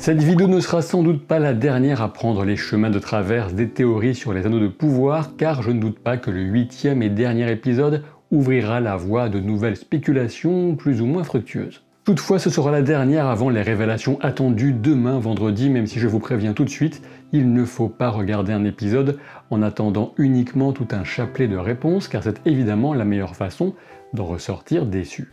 Cette vidéo ne sera sans doute pas la dernière à prendre les chemins de traverse des théories sur les anneaux de pouvoir, car je ne doute pas que le 8e et dernier épisode ouvrira la voie à de nouvelles spéculations plus ou moins fructueuses. Toutefois, ce sera la dernière avant les révélations attendues demain vendredi, même si je vous préviens tout de suite, il ne faut pas regarder un épisode en attendant uniquement tout un chapelet de réponses, car c'est évidemment la meilleure façon d'en ressortir déçu.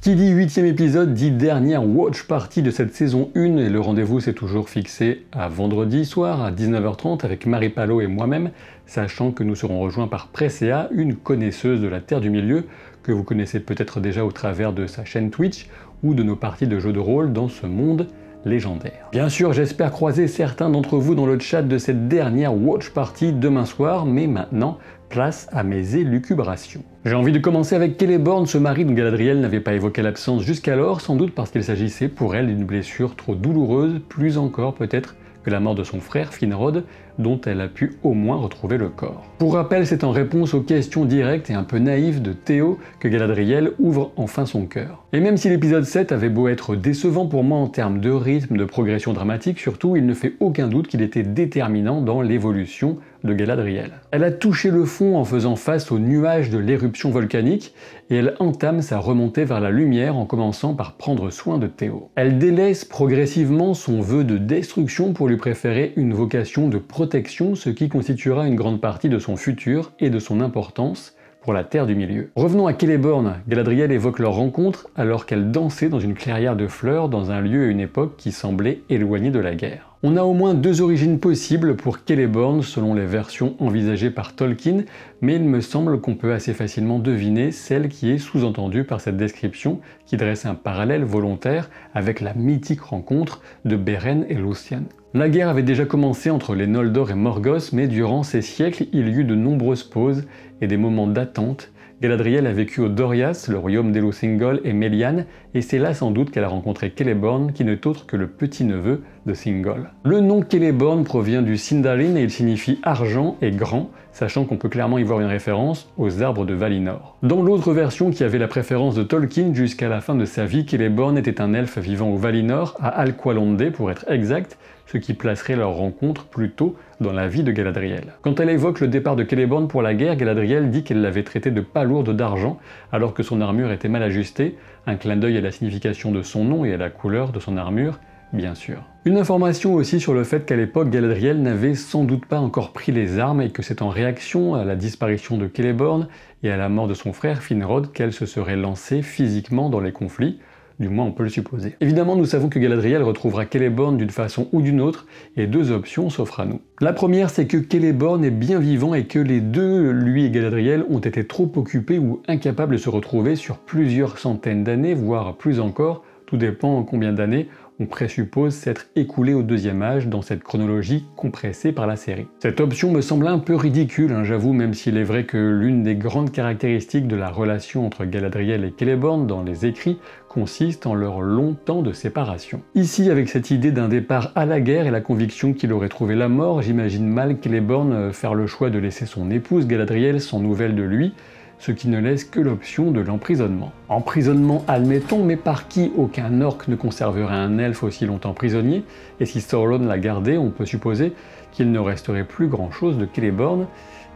Qui dit 8e épisode dit dernière watch party de cette saison 1 et le rendez-vous s'est toujours fixé à vendredi soir à 19h30 avec Marie Palot et moi-même, sachant que nous serons rejoints par Presea, une connaisseuse de la Terre du Milieu que vous connaissez peut-être déjà au travers de sa chaîne Twitch ou de nos parties de jeux de rôle dans ce monde légendaire. Bien sûr, j'espère croiser certains d'entre vous dans le chat de cette dernière watch party demain soir, mais maintenant, place à mes élucubrations. J'ai envie de commencer avec Celeborn, ce mari dont Galadriel n'avait pas évoqué l'absence jusqu'alors, sans doute parce qu'il s'agissait pour elle d'une blessure trop douloureuse, plus encore peut-être que la mort de son frère Finrod, dont elle a pu au moins retrouver le corps. Pour rappel, c'est en réponse aux questions directes et un peu naïves de Théo que Galadriel ouvre enfin son cœur. Et même si l'épisode 7 avait beau être décevant pour moi en termes de rythme, de progression dramatique surtout, il ne fait aucun doute qu'il était déterminant dans l'évolution de Galadriel. Elle a touché le fond en faisant face aux nuages de l'éruption volcanique et elle entame sa remontée vers la lumière en commençant par prendre soin de Théo. Elle délaisse progressivement son vœu de destruction pour lui préférer une vocation de protection, ce qui constituera une grande partie de son futur et de son importance pour la Terre du Milieu. Revenons à Celeborn. Galadriel évoque leur rencontre alors qu'elle dansait dans une clairière de fleurs dans un lieu et une époque qui semblaient éloignés de la guerre. On a au moins deux origines possibles pour Celeborn selon les versions envisagées par Tolkien, mais il me semble qu'on peut assez facilement deviner celle qui est sous-entendue par cette description qui dresse un parallèle volontaire avec la mythique rencontre de Beren et Luthien. La guerre avait déjà commencé entre les Noldor et Morgoth, mais durant ces siècles, il y eut de nombreuses pauses et des moments d'attente. Galadriel a vécu au Doriath, le royaume d'Elosingol et Melian, et c'est là sans doute qu'elle a rencontré Celeborn, qui n'est autre que le petit-neveu de Thingol. Le nom Celeborn provient du Sindarin et il signifie argent et grand, sachant qu'on peut clairement y voir une référence aux arbres de Valinor. Dans l'autre version qui avait la préférence de Tolkien, jusqu'à la fin de sa vie, Celeborn était un elfe vivant au Valinor, à Alqualondé pour être exact, ce qui placerait leur rencontre plutôt dans la vie de Galadriel. Quand elle évoque le départ de Celeborn pour la guerre, Galadriel dit qu'elle l'avait traité de palourde d'argent alors que son armure était mal ajustée, un clin d'œil à la signification de son nom et à la couleur de son armure, bien sûr. Une information aussi sur le fait qu'à l'époque, Galadriel n'avait sans doute pas encore pris les armes et que c'est en réaction à la disparition de Celeborn et à la mort de son frère Finrod qu'elle se serait lancée physiquement dans les conflits. Du moins on peut le supposer. Évidemment, nous savons que Galadriel retrouvera Celeborn d'une façon ou d'une autre, et deux options s'offrent à nous. La première, c'est que Celeborn est bien vivant et que les deux, lui et Galadriel, ont été trop occupés ou incapables de se retrouver sur plusieurs centaines d'années, voire plus encore, tout dépend en combien d'années on présuppose s'être écoulé au deuxième âge dans cette chronologie compressée par la série. Cette option me semble un peu ridicule, j'avoue, même s'il est vrai que l'une des grandes caractéristiques de la relation entre Galadriel et Celeborn dans les écrits consiste en leur long temps de séparation. Ici, avec cette idée d'un départ à la guerre et la conviction qu'il aurait trouvé la mort, j'imagine mal Celeborn faire le choix de laisser son épouse Galadriel sans nouvelles de lui, ce qui ne laisse que l'option de l'emprisonnement. Emprisonnement, admettons, mais par qui? Aucun orc ne conserverait un elfe aussi longtemps prisonnier, et si Sauron l'a gardé, on peut supposer qu'il ne resterait plus grand chose de Celeborn,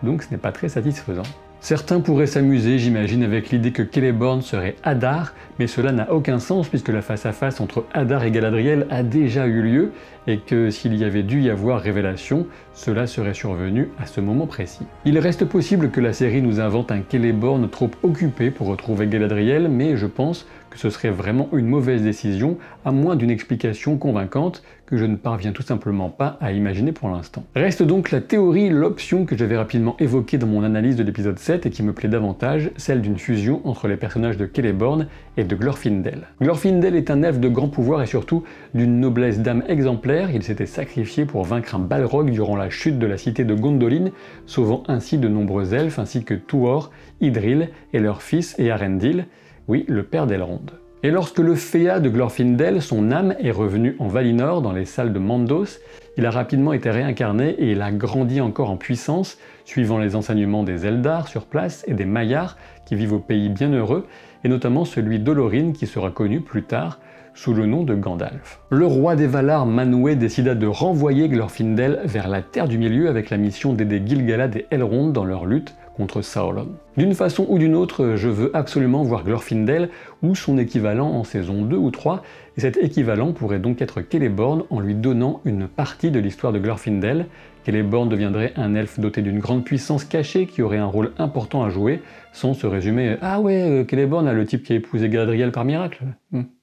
donc ce n'est pas très satisfaisant. Certains pourraient s'amuser, j'imagine, avec l'idée que Celeborn serait Adar, mais cela n'a aucun sens puisque la face-à-face entre Adar et Galadriel a déjà eu lieu, et que s'il y avait dû y avoir révélation, cela serait survenu à ce moment précis. Il reste possible que la série nous invente un Celeborn trop occupé pour retrouver Galadriel, mais je pense que ce serait vraiment une mauvaise décision, à moins d'une explication convaincante que je ne parviens tout simplement pas à imaginer pour l'instant. Reste donc la théorie, l'option que j'avais rapidement évoquée dans mon analyse de l'épisode 7 et qui me plaît davantage, celle d'une fusion entre les personnages de Celeborn et de Glorfindel. Glorfindel est un elfe de grand pouvoir et surtout d'une noblesse d'âme exemplaire. Il s'était sacrifié pour vaincre un Balrog durant la chute de la cité de Gondolin, sauvant ainsi de nombreux elfes ainsi que Tuor, Idril et leur fils Eärendil, oui, le père d'Elrond. Et lorsque le Féa de Glorfindel, son âme, est revenu en Valinor dans les salles de Mandos, il a rapidement été réincarné et il a grandi encore en puissance, suivant les enseignements des Eldar sur place et des Maiar, qui vivent au pays bienheureux, et notamment celui d'Olorin qui sera connu plus tard sous le nom de Gandalf. Le roi des Valar, Manwë, décida de renvoyer Glorfindel vers la Terre du Milieu avec la mission d'aider Gil-galad et Elrond dans leur lutte contre Sauron. D'une façon ou d'une autre, je veux absolument voir Glorfindel ou son équivalent en saison 2 ou 3, et cet équivalent pourrait donc être Celeborn en lui donnant une partie de l'histoire de Glorfindel. Celeborn deviendrait un elfe doté d'une grande puissance cachée qui aurait un rôle important à jouer, sans se résumer « Ah ouais, Celeborn, le type qui a épousé Galadriel par miracle ».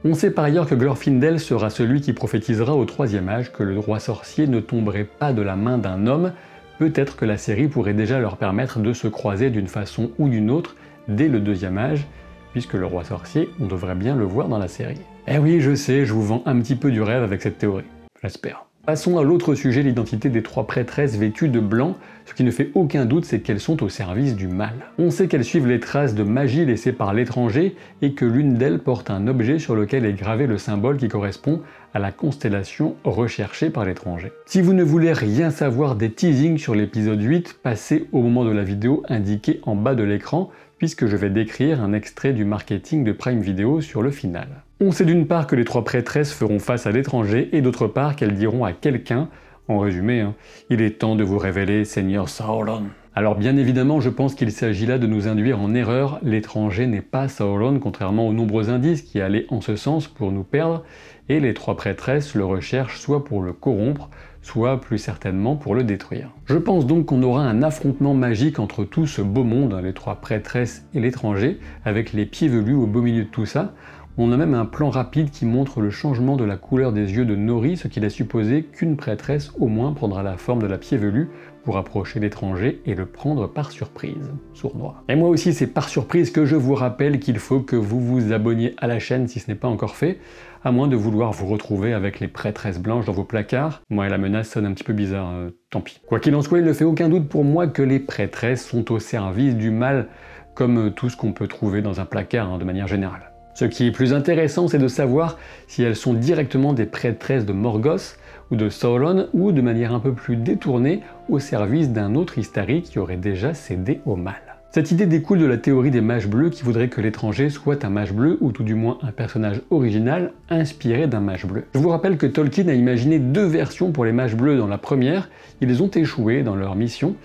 On sait par ailleurs que Glorfindel sera celui qui prophétisera au troisième âge que le roi sorcier ne tomberait pas de la main d'un homme. Peut-être que la série pourrait déjà leur permettre de se croiser d'une façon ou d'une autre dès le deuxième âge, puisque le roi sorcier, on devrait bien le voir dans la série. Eh oui, je sais, je vous vends un petit peu du rêve avec cette théorie. J'espère. Passons à l'autre sujet, l'identité des trois prêtresses vêtues de blanc. Ce qui ne fait aucun doute, c'est qu'elles sont au service du mal. On sait qu'elles suivent les traces de magie laissées par l'étranger et que l'une d'elles porte un objet sur lequel est gravé le symbole qui correspond à la constellation recherchée par l'étranger. Si vous ne voulez rien savoir des teasings sur l'épisode 8, passez au moment de la vidéo indiqué en bas de l'écran, puisque je vais décrire un extrait du marketing de Prime Video sur le final. On sait d'une part que les trois prêtresses feront face à l'étranger, et d'autre part qu'elles diront à quelqu'un, en résumé, il est temps de vous révéler, Seigneur Sauron. Alors bien évidemment, je pense qu'il s'agit là de nous induire en erreur, l'étranger n'est pas Sauron, contrairement aux nombreux indices qui allaient en ce sens pour nous perdre, et les trois prêtresses le recherchent soit pour le corrompre, soit plus certainement pour le détruire. Je pense donc qu'on aura un affrontement magique entre tout ce beau monde, les trois prêtresses et l'étranger, avec les pieds velus au beau milieu de tout ça. On a même un plan rapide qui montre le changement de la couleur des yeux de Nori, ce qui laisse supposer qu'une prêtresse au moins prendra la forme de la pied velue pour approcher l'étranger et le prendre par surprise. Sournois. Et moi aussi, c'est par surprise que je vous rappelle qu'il faut que vous vous abonniez à la chaîne si ce n'est pas encore fait, à moins de vouloir vous retrouver avec les prêtresses blanches dans vos placards. Moi, la menace sonne un petit peu bizarre, tant pis. Quoi qu'il en soit, il ne fait aucun doute pour moi que les prêtresses sont au service du mal, comme tout ce qu'on peut trouver dans un placard de manière générale. Ce qui est plus intéressant, c'est de savoir si elles sont directement des prêtresses de Morgoth ou de Sauron, ou de manière un peu plus détournée au service d'un autre Istari qui aurait déjà cédé au mal. Cette idée découle de la théorie des mages bleus qui voudrait que l'étranger soit un mage bleu, ou tout du moins un personnage original inspiré d'un mage bleu. Je vous rappelle que Tolkien a imaginé deux versions pour les mages bleus dans la première, ils ont échoué dans leur mission,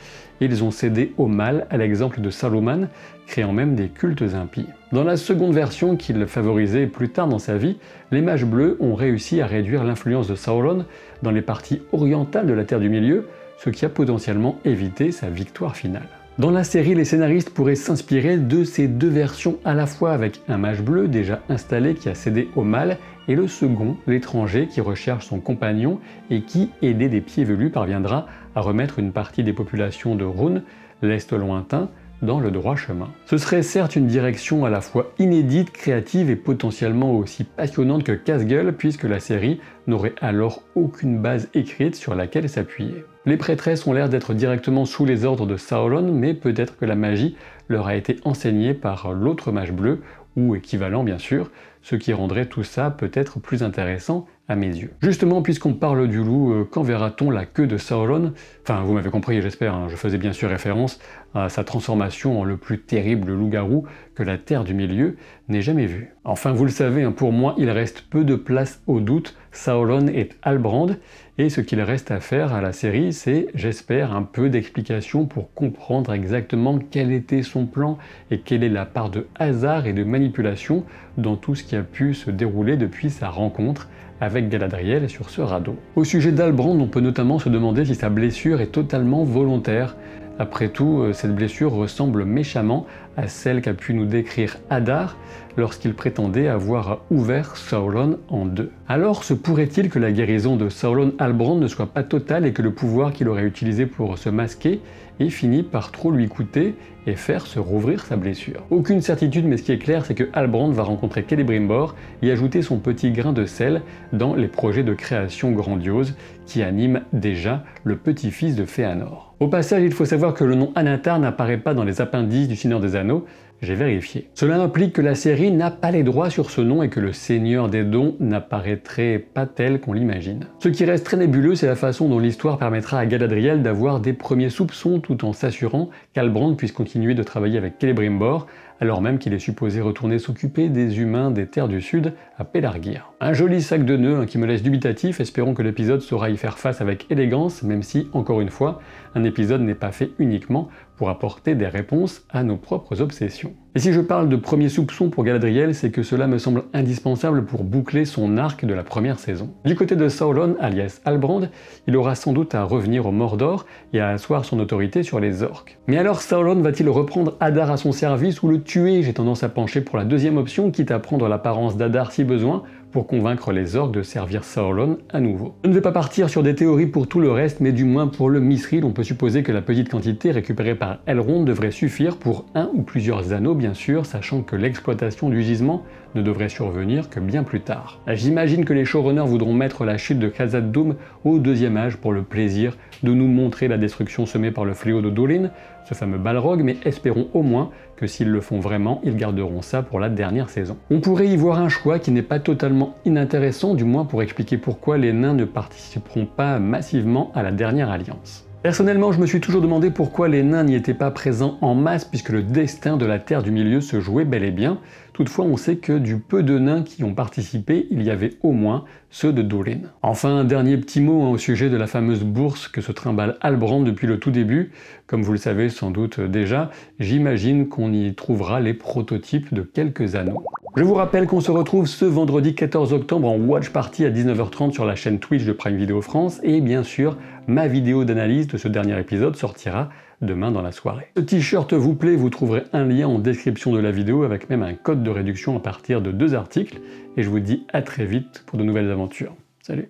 et ils ont cédé au mal, à l'exemple de Saruman, créant même des cultes impies. Dans la seconde version qu'il favorisait plus tard dans sa vie, les mages bleus ont réussi à réduire l'influence de Sauron dans les parties orientales de la Terre du Milieu, ce qui a potentiellement évité sa victoire finale. Dans la série, les scénaristes pourraient s'inspirer de ces deux versions à la fois, avec un mage bleu déjà installé qui a cédé au mal, et le second, l'étranger qui recherche son compagnon et qui, aidé des pieds velus, parviendra à remettre une partie des populations de Rhûn, l'Est lointain, dans le droit chemin. Ce serait certes une direction à la fois inédite, créative et potentiellement aussi passionnante que casse-gueule, puisque la série n'aurait alors aucune base écrite sur laquelle s'appuyer. Les prêtresses ont l'air d'être directement sous les ordres de Sauron, mais peut-être que la magie leur a été enseignée par l'autre mage bleu, ou équivalent bien sûr, ce qui rendrait tout ça peut-être plus intéressant à mes yeux. Justement, puisqu'on parle du loup, quand verra-t-on la queue de Sauron? Enfin, vous m'avez compris, j'espère, je faisais bien sûr référence à sa transformation en le plus terrible loup-garou que la Terre du Milieu n'ait jamais vu. Enfin, vous le savez, pour moi, il reste peu de place au doute, Sauron est Halbrand, et ce qu'il reste à faire à la série, c'est, j'espère, un peu d'explication pour comprendre exactement quel était son plan et quelle est la part de hasard et de manipulation dans tout ce qui a pu se dérouler depuis sa rencontre avec Galadriel sur ce radeau. Au sujet d'Halbrand, on peut notamment se demander si sa blessure est totalement volontaire. Après tout, cette blessure ressemble méchamment à celle qu'a pu nous décrire Adar lorsqu'il prétendait avoir ouvert Sauron en deux. Alors se pourrait-il que la guérison de Sauron Halbrand ne soit pas totale et que le pouvoir qu'il aurait utilisé pour se masquer ait fini par trop lui coûter et faire se rouvrir sa blessure? Aucune certitude, mais ce qui est clair, c'est que Halbrand va rencontrer Celebrimbor et ajouter son petit grain de sel dans les projets de création grandiose qui animent déjà le petit-fils de Fëanor. Au passage, il faut savoir que le nom Anatar n'apparaît pas dans les appendices du Seigneur des Anneaux, j'ai vérifié. Cela implique que la série n'a pas les droits sur ce nom et que le Seigneur des Dons n'apparaîtrait pas tel qu'on l'imagine. Ce qui reste très nébuleux, c'est la façon dont l'histoire permettra à Galadriel d'avoir des premiers soupçons tout en s'assurant qu'Halbrand puisse continuer de travailler avec Celebrimbor alors même qu'il est supposé retourner s'occuper des humains des terres du Sud à Pelargir. Un joli sac de nœuds qui me laisse dubitatif, espérons que l'épisode saura y faire face avec élégance, même si, encore une fois, un épisode n'est pas fait uniquement pour apporter des réponses à nos propres obsessions. Et si je parle de premier soupçon pour Galadriel, c'est que cela me semble indispensable pour boucler son arc de la première saison. Du côté de Sauron, alias Halbrand, il aura sans doute à revenir au Mordor et à asseoir son autorité sur les orques. Mais alors Sauron va-t-il reprendre Adar à son service ou le tuer? J'ai tendance à pencher pour la deuxième option, quitte à prendre l'apparence d'Adar si besoin, pour convaincre les orques de servir Sauron à nouveau. Je ne vais pas partir sur des théories pour tout le reste, mais du moins pour le Mithril, on peut supposer que la petite quantité récupérée par Elrond devrait suffire pour un ou plusieurs anneaux bien sûr, sachant que l'exploitation du gisement ne devrait survenir que bien plus tard. J'imagine que les showrunners voudront mettre la chute de Khazad-dûm au deuxième âge pour le plaisir de nous montrer la destruction semée par le fléau de Dolin, ce fameux Balrog, mais espérons au moins que s'ils le font vraiment, ils garderont ça pour la dernière saison. On pourrait y voir un choix qui n'est pas totalement inintéressant, du moins pour expliquer pourquoi les nains ne participeront pas massivement à la dernière alliance. Personnellement, je me suis toujours demandé pourquoi les nains n'y étaient pas présents en masse puisque le destin de la Terre du Milieu se jouait bel et bien. Toutefois, on sait que du peu de nains qui ont participé, il y avait au moins ceux de Dolin. Enfin, un dernier petit mot au sujet de la fameuse bourse que se trimballe Halbrand depuis le tout début. Comme vous le savez sans doute déjà, j'imagine qu'on y trouvera les prototypes de quelques anneaux. Je vous rappelle qu'on se retrouve ce vendredi 14 octobre en Watch Party à 19h30 sur la chaîne Twitch de Prime Video France et bien sûr, ma vidéo d'analyse de ce dernier épisode sortira demain dans la soirée. Ce t-shirt vous plaît, vous trouverez un lien en description de la vidéo avec même un code de réduction à partir de 2 articles et je vous dis à très vite pour de nouvelles aventures. Salut!